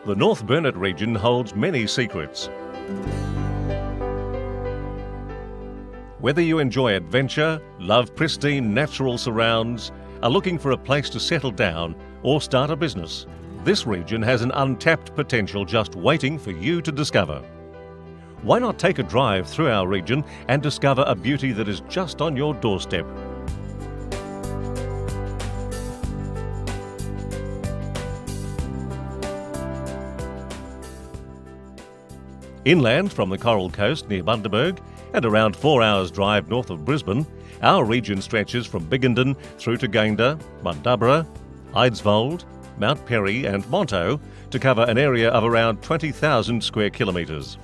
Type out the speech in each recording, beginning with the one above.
The North Burnett region holds many secrets. Whether you enjoy adventure, love pristine natural surrounds, are looking for a place to settle down or start a business, this region has an untapped potential just waiting for you to discover. Why not take a drive through our region and discover a beauty that is just on your doorstep? Inland from the Coral Coast near Bundaberg and around 4 hours drive north of Brisbane, our region stretches from Biggenden through to Gayndah, Mundubbera, Eidsvold, Mount Perry and Monto to cover an area of around 20,000 square kilometres.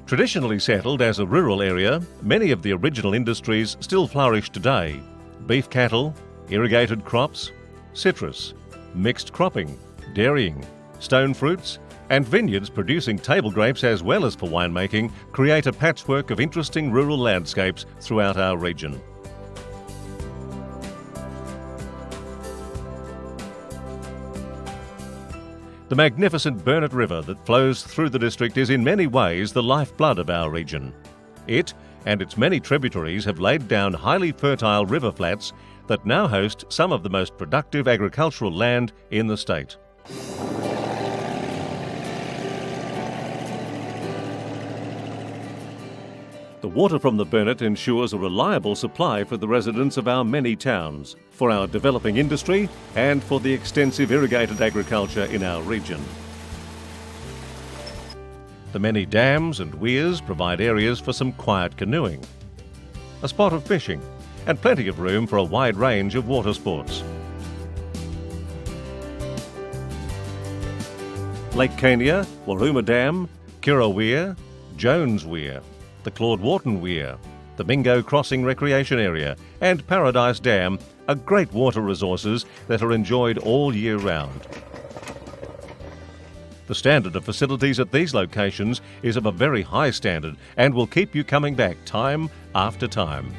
Traditionally settled as a rural area, many of the original industries still flourish today. Beef cattle, irrigated crops, citrus, mixed cropping, dairying, stone fruits and vineyards producing table grapes as well as for winemaking create a patchwork of interesting rural landscapes throughout our region. The magnificent Burnett River that flows through the district is in many ways the lifeblood of our region. It and its many tributaries have laid down highly fertile river flats that now host some of the most productive agricultural land in the state. The water from the Burnett ensures a reliable supply for the residents of our many towns, for our developing industry and for the extensive irrigated agriculture in our region. The many dams and weirs provide areas for some quiet canoeing, a spot of fishing and plenty of room for a wide range of water sports. Lake Gayndah, Waruma Dam, Kira Weir, Jones Weir, the Claude Wharton Weir, the Mingo Crossing Recreation Area and Paradise Dam are great water resources that are enjoyed all year round. The standard of facilities at these locations is of a very high standard and will keep you coming back time after time.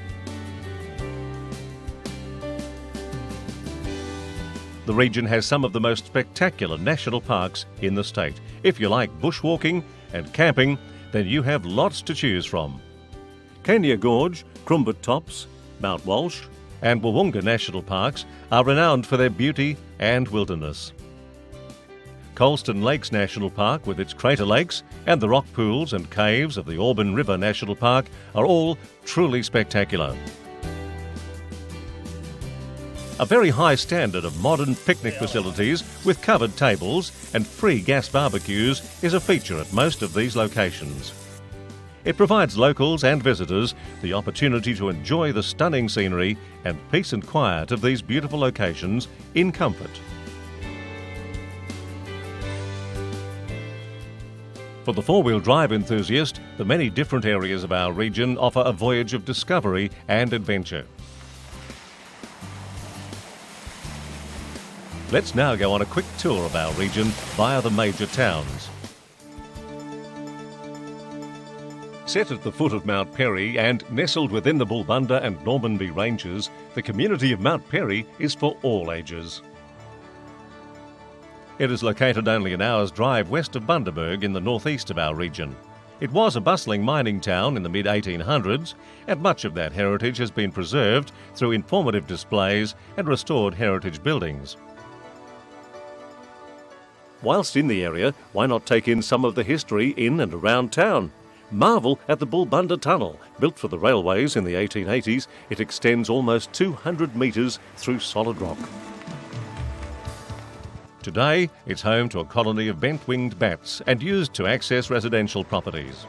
The region has some of the most spectacular national parks in the state. If you like bushwalking and camping, then you have lots to choose from. Gayndah Gorge, Crumbat Tops, Mount Walsh and Wawunga National Parks are renowned for their beauty and wilderness. Colston Lakes National Park with its crater lakes and the rock pools and caves of the Auburn River National Park are all truly spectacular. A very high standard of modern picnic facilities with covered tables and free gas barbecues is a feature at most of these locations. It provides locals and visitors the opportunity to enjoy the stunning scenery and peace and quiet of these beautiful locations in comfort. For the four-wheel drive enthusiast, the many different areas of our region offer a voyage of discovery and adventure. Let's now go on a quick tour of our region via the major towns. Set at the foot of Mount Perry and nestled within the Bulbunda and Normanby ranges, the community of Mount Perry is for all ages. It is located only an hour's drive west of Bundaberg in the northeast of our region. It was a bustling mining town in the mid-1800s, and much of that heritage has been preserved through informative displays and restored heritage buildings. Whilst in the area, why not take in some of the history in and around town? Marvel at the Bulbunda Tunnel. Built for the railways in the 1880s, it extends almost 200 metres through solid rock. Today, it's home to a colony of bent-winged bats and used to access residential properties.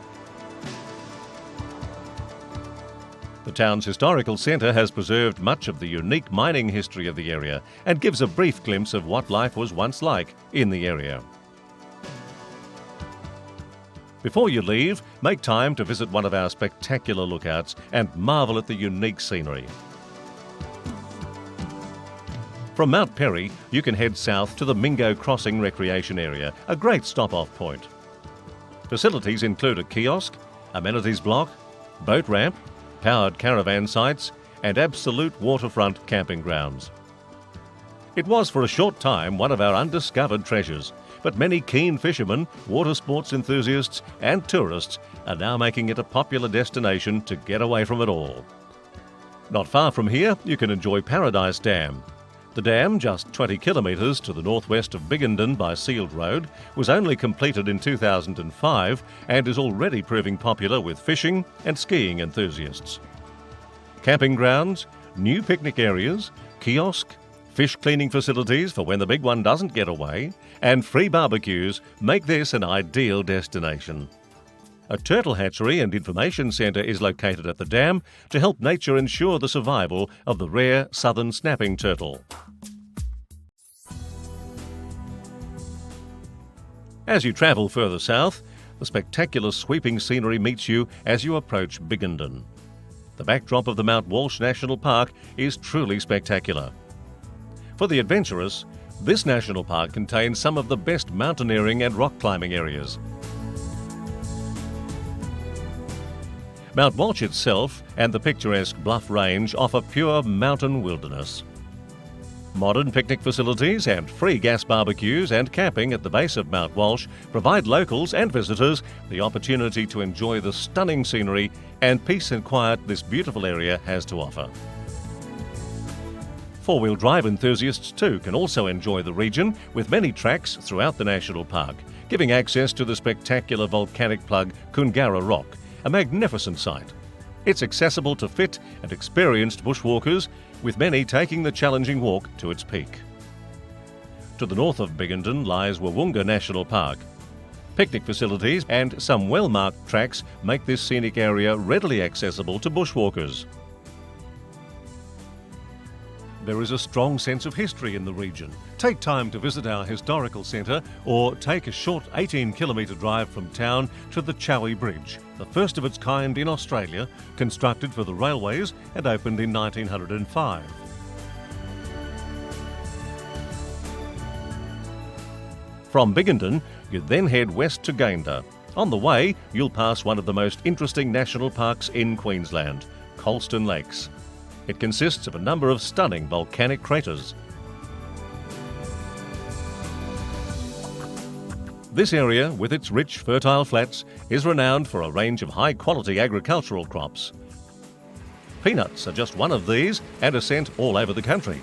The town's historical centre has preserved much of the unique mining history of the area and gives a brief glimpse of what life was once like in the area. Before you leave, make time to visit one of our spectacular lookouts and marvel at the unique scenery. From Mount Perry, you can head south to the Mingo Crossing Recreation Area, a great stop-off point. Facilities include a kiosk, amenities block, boat ramp, powered caravan sites and absolute waterfront camping grounds. It was for a short time one of our undiscovered treasures, but many keen fishermen, water sports enthusiasts and tourists are now making it a popular destination to get away from it all. Not far from here, you can enjoy Paradise Dam. The dam, just 20 kilometres to the northwest of Biggenden by Sealed Road, was only completed in 2005 and is already proving popular with fishing and skiing enthusiasts. Camping grounds, new picnic areas, kiosk, fish cleaning facilities for when the big one doesn't get away, and free barbecues make this an ideal destination. A turtle hatchery and information centre is located at the dam to help nature ensure the survival of the rare southern snapping turtle. As you travel further south, the spectacular sweeping scenery meets you as you approach Biggenden. The backdrop of the Mount Walsh National Park is truly spectacular. For the adventurous, this national park contains some of the best mountaineering and rock climbing areas. Mount Walsh itself and the picturesque Bluff Range offer pure mountain wilderness. Modern picnic facilities and free gas barbecues and camping at the base of Mount Walsh provide locals and visitors the opportunity to enjoy the stunning scenery and peace and quiet this beautiful area has to offer. Four-wheel drive enthusiasts too can also enjoy the region with many tracks throughout the national park, giving access to the spectacular volcanic plug Koongarra Rock, a magnificent sight. It's accessible to fit and experienced bushwalkers, with many taking the challenging walk to its peak. To the north of Biggenden lies Wawunga National Park. Picnic facilities and some well-marked tracks make this scenic area readily accessible to bushwalkers. There is a strong sense of history in the region. Take time to visit our historical centre or take a short 18-kilometre drive from town to the Chowie Bridge, the first of its kind in Australia, constructed for the railways and opened in 1905. From Biggenden, you then head west to Gayndah. On the way, you'll pass one of the most interesting national parks in Queensland, Colston Lakes. It consists of a number of stunning volcanic craters. This area, with its rich, fertile flats, is renowned for a range of high-quality agricultural crops. Peanuts are just one of these and are sent all over the country.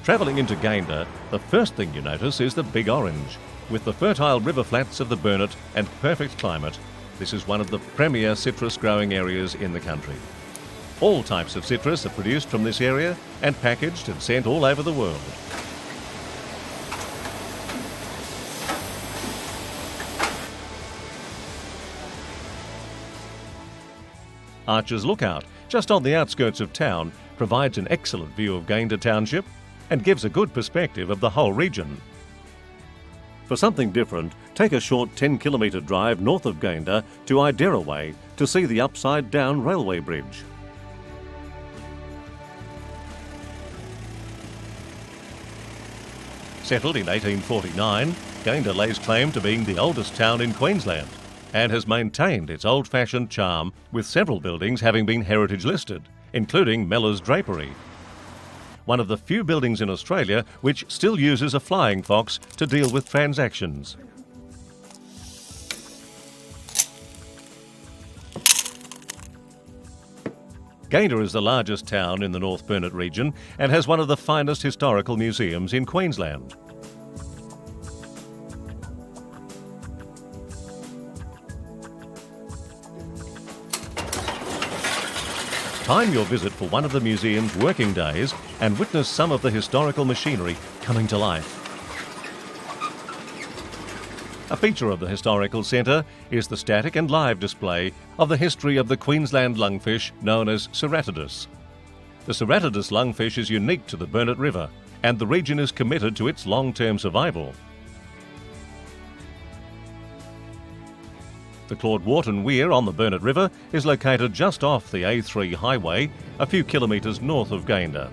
Travelling into Gayndah, the first thing you notice is the Big Orange. With the fertile river flats of the Burnett and perfect climate, this is one of the premier citrus growing areas in the country. All types of citrus are produced from this area and packaged and sent all over the world. Archer's Lookout, just on the outskirts of town, provides an excellent view of Gayndah Township and gives a good perspective of the whole region. For something different, take a short 10-kilometre drive north of Gayndah to Eidsvold to see the upside-down railway bridge. Settled in 1849, Gayndah lays claim to being the oldest town in Queensland and has maintained its old-fashioned charm, with several buildings having been heritage listed, including Mellor's Drapery, one of the few buildings in Australia which still uses a flying fox to deal with transactions. Gayndah is the largest town in the North Burnett region and has one of the finest historical museums in Queensland. Time your visit for one of the museum's working days and witness some of the historical machinery coming to life. A feature of the Historical Centre is the static and live display of the history of the Queensland lungfish known as Ceratodus. The Ceratodus lungfish is unique to the Burnett River, and the region is committed to its long-term survival. The Claude Wharton Weir on the Burnett River is located just off the A3 highway, a few kilometres north of Gayndah.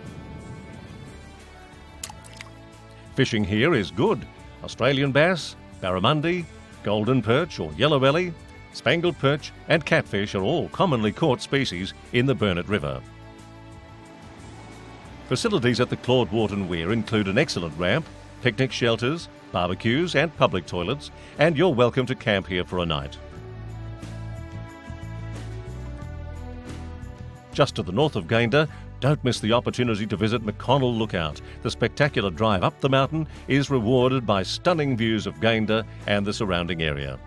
Fishing here is good. Australian bass, barramundi, golden perch or yellow belly, Spangled perch and catfish are all commonly caught species in the Burnett River. Facilities at the Claude Wharton Weir include an excellent ramp, picnic shelters, barbecues and public toilets, and you're welcome to camp here for a night. Just to the north of Gayndah, don't miss the opportunity to visit McConnell Lookout. The spectacular drive up the mountain is rewarded by stunning views of Gayndah and the surrounding area.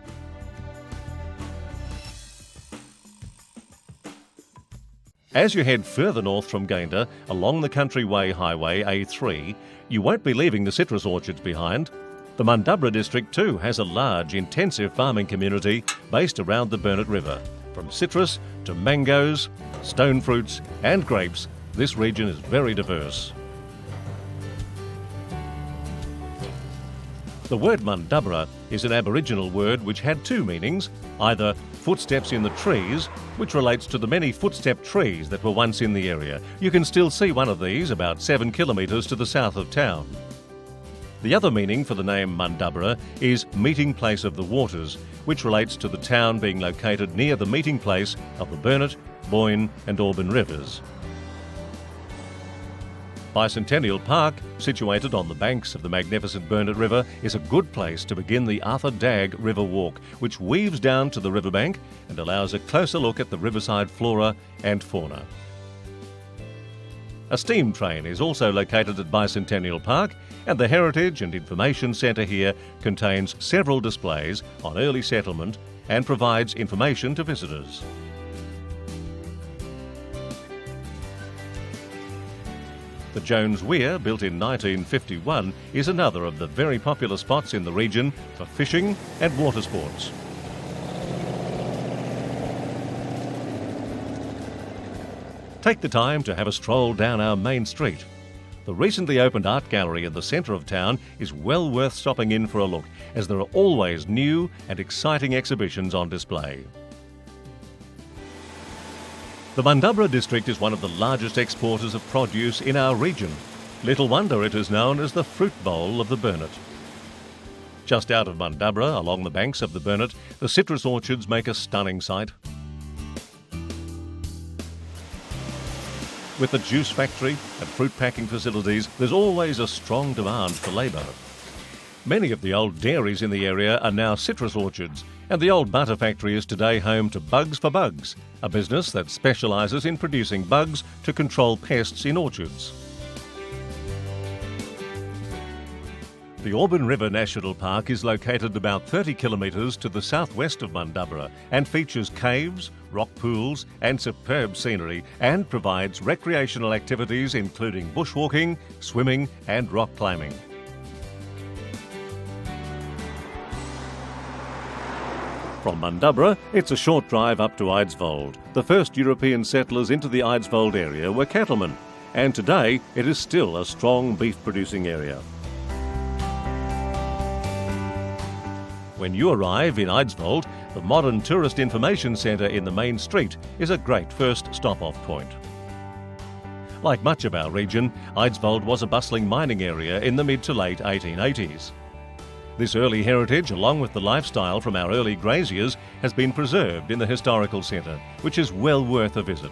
As you head further north from Gayndah, along the Countryway Highway A3, you won't be leaving the citrus orchards behind. The Mundubbera district too has a large, intensive farming community based around the Burnett River. From citrus to mangoes, stone fruits and grapes, this region is very diverse. The word Mundubbera is an Aboriginal word which had two meanings, either footsteps in the trees, which relates to the many footstep trees that were once in the area. You can still see one of these about 7 kilometres to the south of town. The other meaning for the name Mundubbera is meeting place of the waters, which relates to the town being located near the meeting place of the Burnett, Boyne and Auburn rivers. Bicentennial Park, situated on the banks of the magnificent Burnett River, is a good place to begin the Arthur Dagg River Walk, which weaves down to the riverbank and allows a closer look at the riverside flora and fauna. A steam train is also located at Bicentennial Park, and the Heritage and Information Centre here contains several displays on early settlement and provides information to visitors. The Jones Weir, built in 1951, is another of the very popular spots in the region for fishing and water sports. Take the time to have a stroll down our main street. The recently opened art gallery in the centre of town is well worth stopping in for a look, as there are always new and exciting exhibitions on display. The Mundubbera district is one of the largest exporters of produce in our region. Little wonder it is known as the fruit bowl of the Burnett. Just out of Mundubbera, along the banks of the Burnett, the citrus orchards make a stunning sight. With the juice factory and fruit packing facilities, there's always a strong demand for labour. Many of the old dairies in the area are now citrus orchards, and the old butter factory is today home to Bugs for Bugs, a business that specialises in producing bugs to control pests in orchards. The Auburn River National Park is located about 30 kilometres to the southwest of Mundubbera and features caves, rock pools and superb scenery, and provides recreational activities including bushwalking, swimming and rock climbing. From Mundubbera, it's a short drive up to Eidsvold. The first European settlers into the Eidsvold area were cattlemen, and today it is still a strong beef-producing area. When you arrive in Eidsvold, the modern tourist information centre in the main street is a great first stop-off point. Like much of our region, Eidsvold was a bustling mining area in the mid to late 1880s. This early heritage, along with the lifestyle from our early graziers, has been preserved in the historical centre, which is well worth a visit.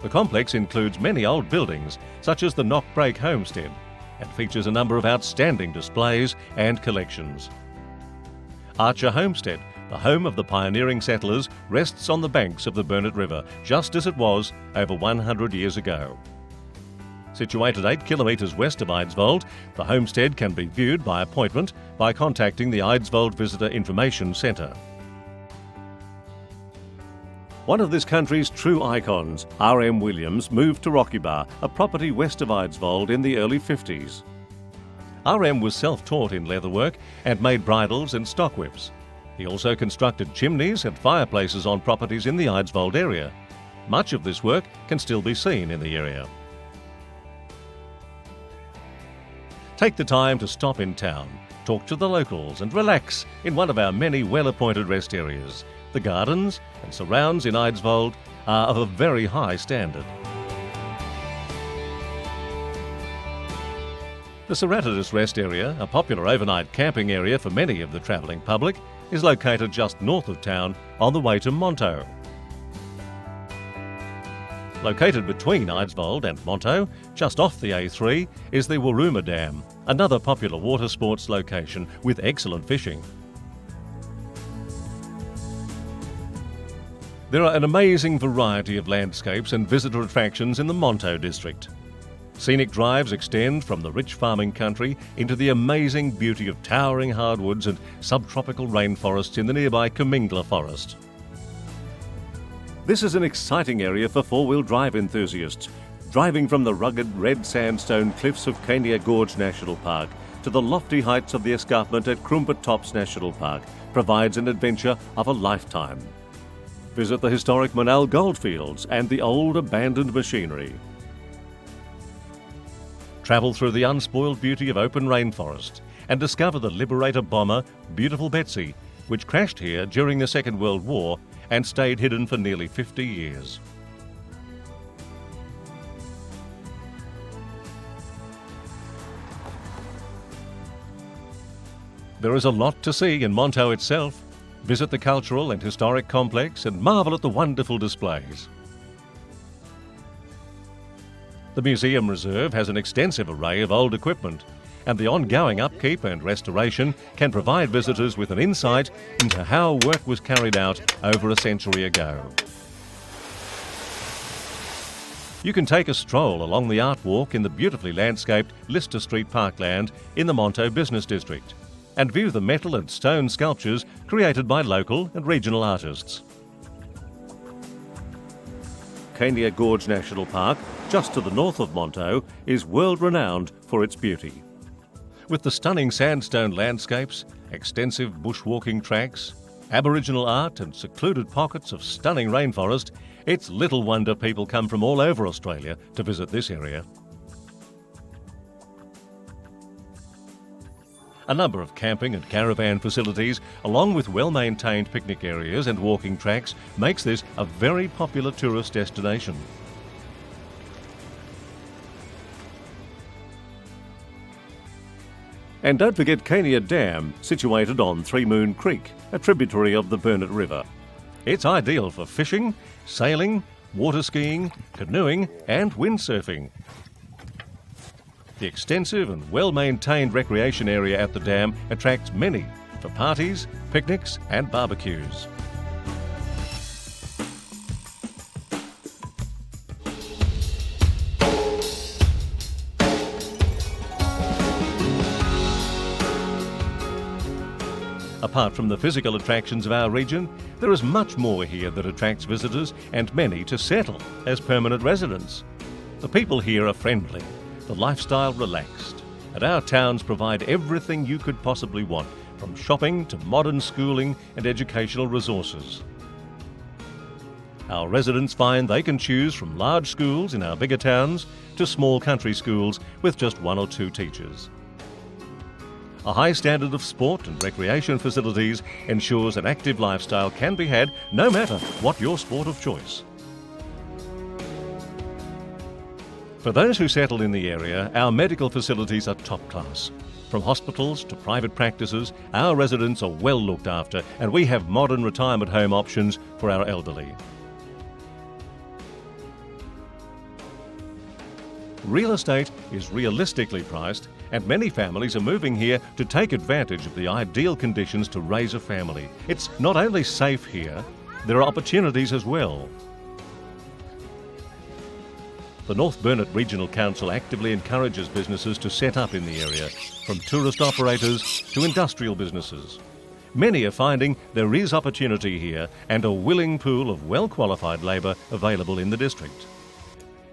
The complex includes many old buildings, such as the Knockbrake Homestead, and features a number of outstanding displays and collections. Archer Homestead, the home of the pioneering settlers, rests on the banks of the Burnett River, just as it was over 100 years ago. Situated 8 kilometres west of Eidsvold, the homestead can be viewed by appointment by contacting the Eidsvold Visitor Information Centre. One of this country's true icons, R.M. Williams, moved to Rockybar, a property west of Eidsvold, in the early 50s. R.M. was self-taught in leatherwork and made bridles and stock whips. He also constructed chimneys and fireplaces on properties in the Eidsvold area. Much of this work can still be seen in the area. Take the time to stop in town, talk to the locals and relax in one of our many well-appointed rest areas. The gardens and surrounds in Eidsvold are of a very high standard. The Serratidis Rest Area, a popular overnight camping area for many of the travelling public, is located just north of town on the way to Monto. Located between Eidsvold and Monto, just off the A3, is the Waterways Dam, another popular water sports location with excellent fishing. There are an amazing variety of landscapes and visitor attractions in the Monto district. Scenic drives extend from the rich farming country into the amazing beauty of towering hardwoods and subtropical rainforests in the nearby Gayndah forest. This is an exciting area for four-wheel drive enthusiasts, driving from the rugged red sandstone cliffs of Gayndah Gorge National Park to the lofty heights of the escarpment at Krumba Tops National Park provides an adventure of a lifetime. Visit the historic Monal goldfields and the old abandoned machinery. Travel through the unspoiled beauty of open rainforest and discover the Liberator bomber Beautiful Betsy, which crashed here during the Second World War and stayed hidden for nearly 50 years. There is a lot to see in Monto itself. Visit the cultural and historic complex and marvel at the wonderful displays. The museum reserve has an extensive array of old equipment, and the ongoing upkeep and restoration can provide visitors with an insight into how work was carried out over a century ago. You can take a stroll along the art walk in the beautifully landscaped Lister Street parkland in the Monto Business District and view the metal and stone sculptures created by local and regional artists. Gayndah Gorge National Park, just to the north of Monto, is world-renowned for its beauty. With the stunning sandstone landscapes, extensive bushwalking tracks, Aboriginal art and secluded pockets of stunning rainforest, it's little wonder people come from all over Australia to visit this area. A number of camping and caravan facilities, along with well-maintained picnic areas and walking tracks, makes this a very popular tourist destination. And don't forget Gayndah Dam, situated on Three Moon Creek, a tributary of the Burnett River. It's ideal for fishing, sailing, water skiing, canoeing and windsurfing. The extensive and well-maintained recreation area at the dam attracts many for parties, picnics and barbecues. Apart from the physical attractions of our region, there is much more here that attracts visitors and many to settle as permanent residents. The people here are friendly, the lifestyle relaxed, and our towns provide everything you could possibly want, from shopping to modern schooling and educational resources. Our residents find they can choose from large schools in our bigger towns to small country schools with just one or two teachers. A high standard of sport and recreation facilities ensures an active lifestyle can be had no matter what your sport of choice. For those who settle in the area, our medical facilities are top class. From hospitals to private practices, our residents are well looked after, and we have modern retirement home options for our elderly. Real estate is realistically priced, and many families are moving here to take advantage of the ideal conditions to raise a family. It's not only safe here, there are opportunities as well. The North Burnett Regional Council actively encourages businesses to set up in the area, from tourist operators to industrial businesses. Many are finding there is opportunity here and a willing pool of well-qualified labour available in the district.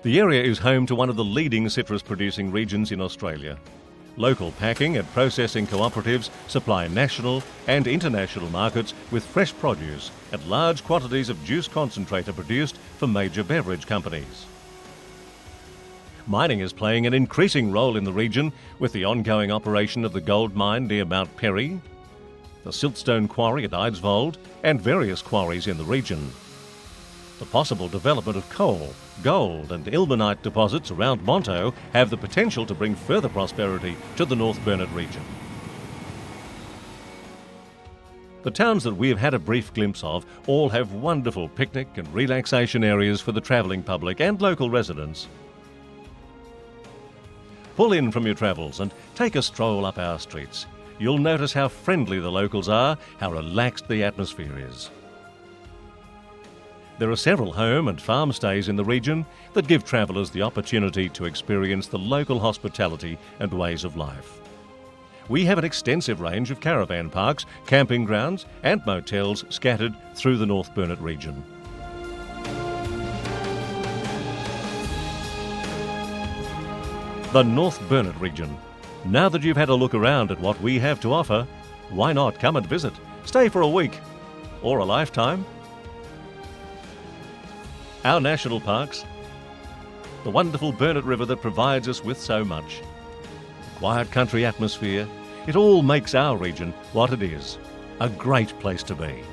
The area is home to one of the leading citrus-producing regions in Australia. Local packing and processing cooperatives supply national and international markets with fresh produce, and large quantities of juice concentrate are produced for major beverage companies. Mining is playing an increasing role in the region with the ongoing operation of the gold mine near Mount Perry, the siltstone quarry at Eidsvold, and various quarries in the region. The possible development of coal, gold and ilmenite deposits around Monto have the potential to bring further prosperity to the North Burnett region. The towns that we have had a brief glimpse of all have wonderful picnic and relaxation areas for the travelling public and local residents. Pull in from your travels and take a stroll up our streets. You'll notice how friendly the locals are, how relaxed the atmosphere is. There are several home and farm stays in the region that give travellers the opportunity to experience the local hospitality and ways of life. We have an extensive range of caravan parks, camping grounds and motels scattered through the North Burnett region. The North Burnett region. Now that you've had a look around at what we have to offer, why not come and visit? Stay for a week or a lifetime. Our national parks, the wonderful Burnett River that provides us with so much, the quiet country atmosphere, it all makes our region what it is, a great place to be.